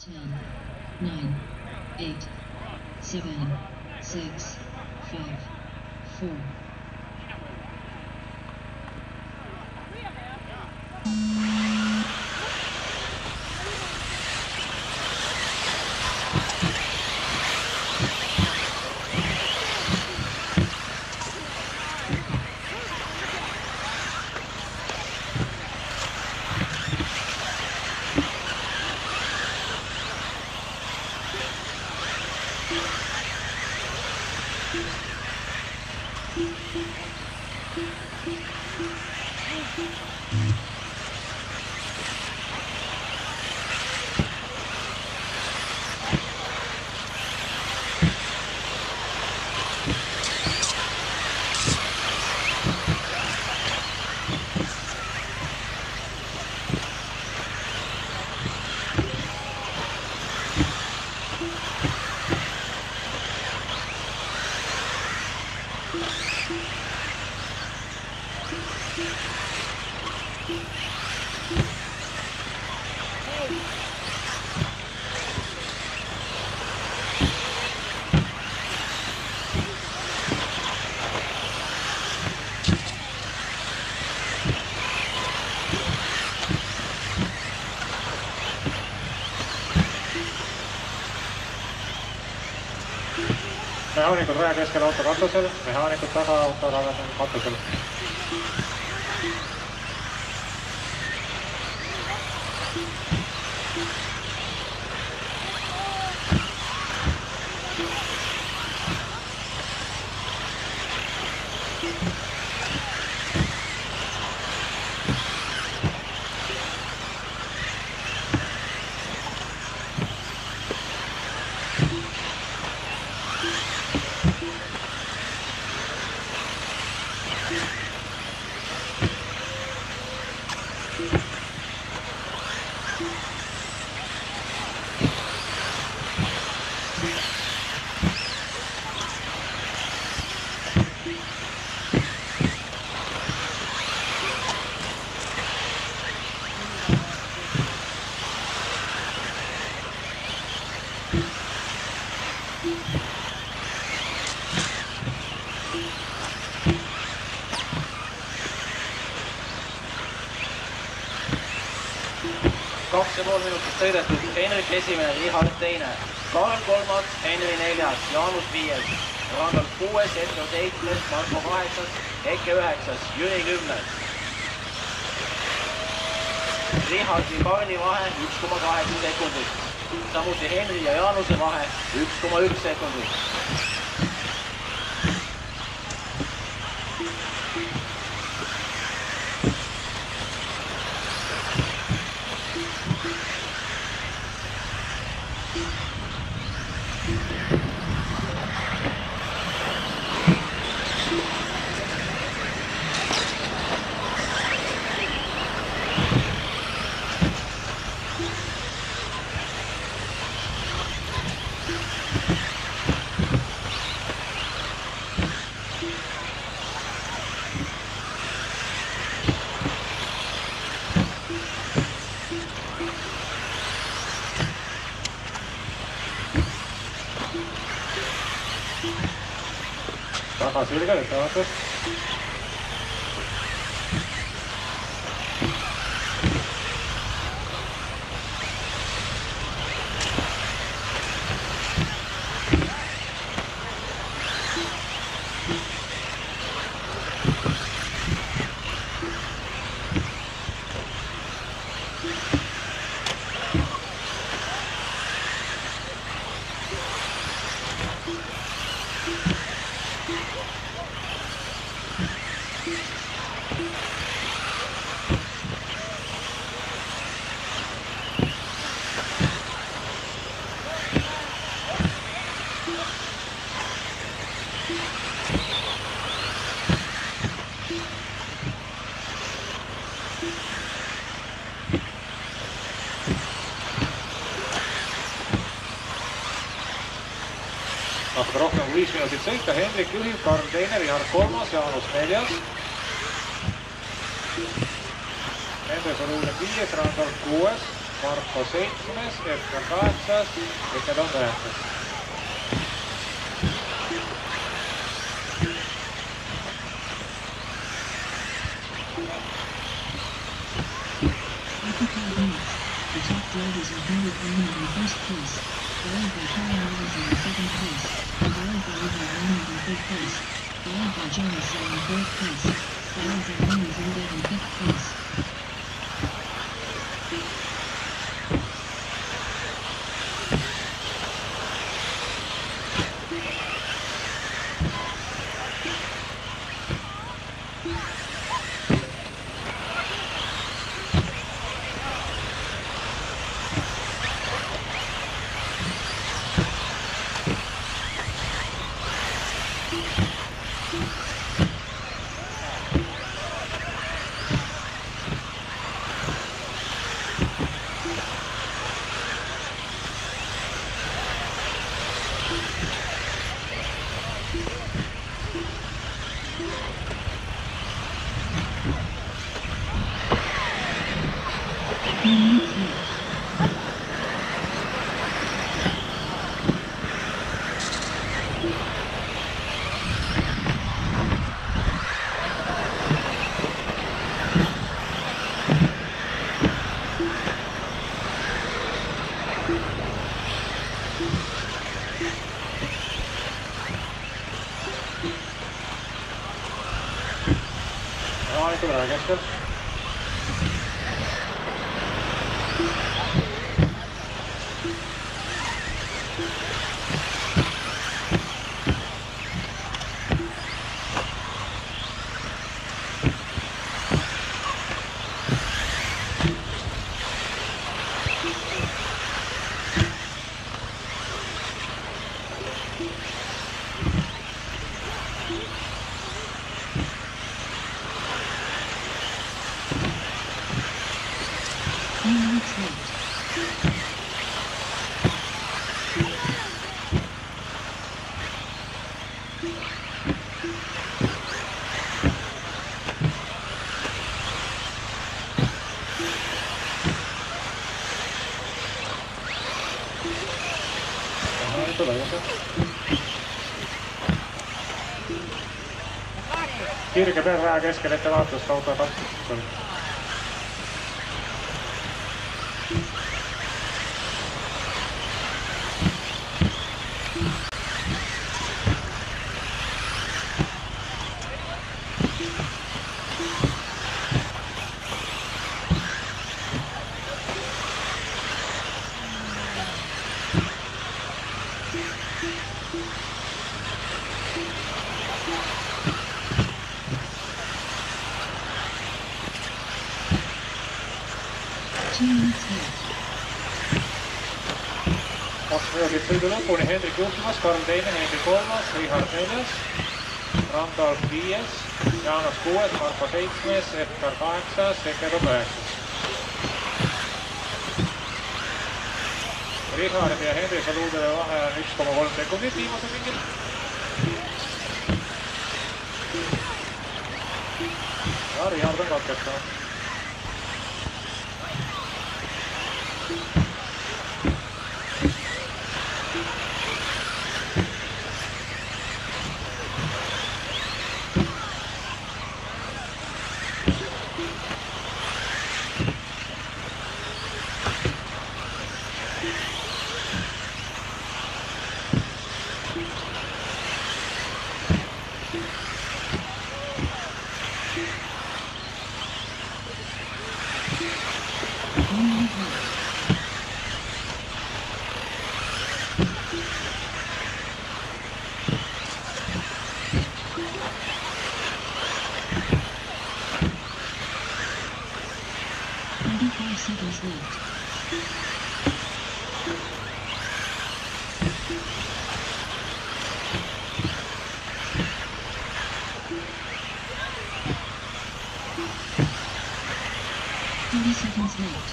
10, 9, 8, 7, 6, 5, 4. Mehaanikud raja keskel auto katusel, mehaanikud taga auto katusel. Kaks ja pool minutit sõidetud, Henrik esimene, Richard teine, Karl kolmas, Henri neljas, Jaanus viies, Randal kuues, Edgar seitsmes, Marko kaheksas, Eke üheksas, Jüri kümnes. Richardi ja Karli vahe 1,8 sekundit, samuti Henri ja Jaanuse vahe 1,1 sekundit. Tagasi ülge, lükkavatus. Natuke rohkem kui 5 minutit sõita, Hendrik juhib, Karl teine, Richard kolmas, Jaanus neljas. Nendes on uued 5, Randal 6. Marko 7, Edgar 8, Eke on 9. After 5 minutes, the top drivers are Henrik Reinhold in first place, followed by Kyle Robinson in second place, followed by Ivar Reinhold in third place, followed by Jonas Zell in fourth place, followed by Henry Zilda in fifth place. Tulee keskel. Kirke perää keskelle, että vaattuista autoa katsotaan. Minuutit sõidu lõpuni, Hendrik juhtimas, Karl teine, Henri kolmas, Richard neljas, Randolf 5, Jaanos 6, Marko 7, Edgar 8, Eke 9. Richard ja Henri Saluudele vahe on 1,3 sekundit viimasel ringil. Ja Richard on katkestanud. Seconds left. Seconds left.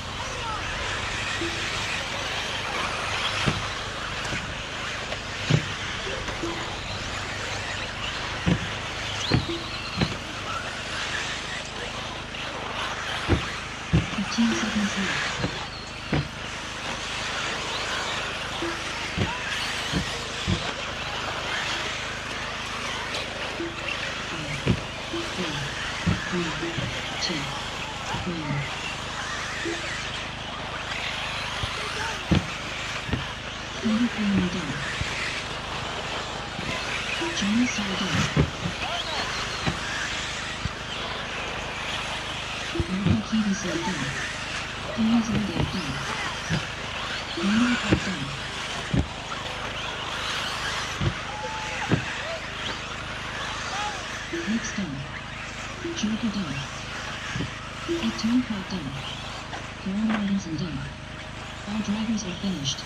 Seconds left. Semi-final done. Chinese style done. Marco Kiwi Seal done. Penny Zodiac done. Rainbow Park done. Next done. Joker done. At Turncoat done. Carol Robinson done. All drivers are finished.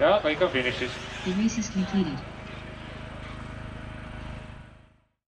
ja kõik on finišis. The race is completed.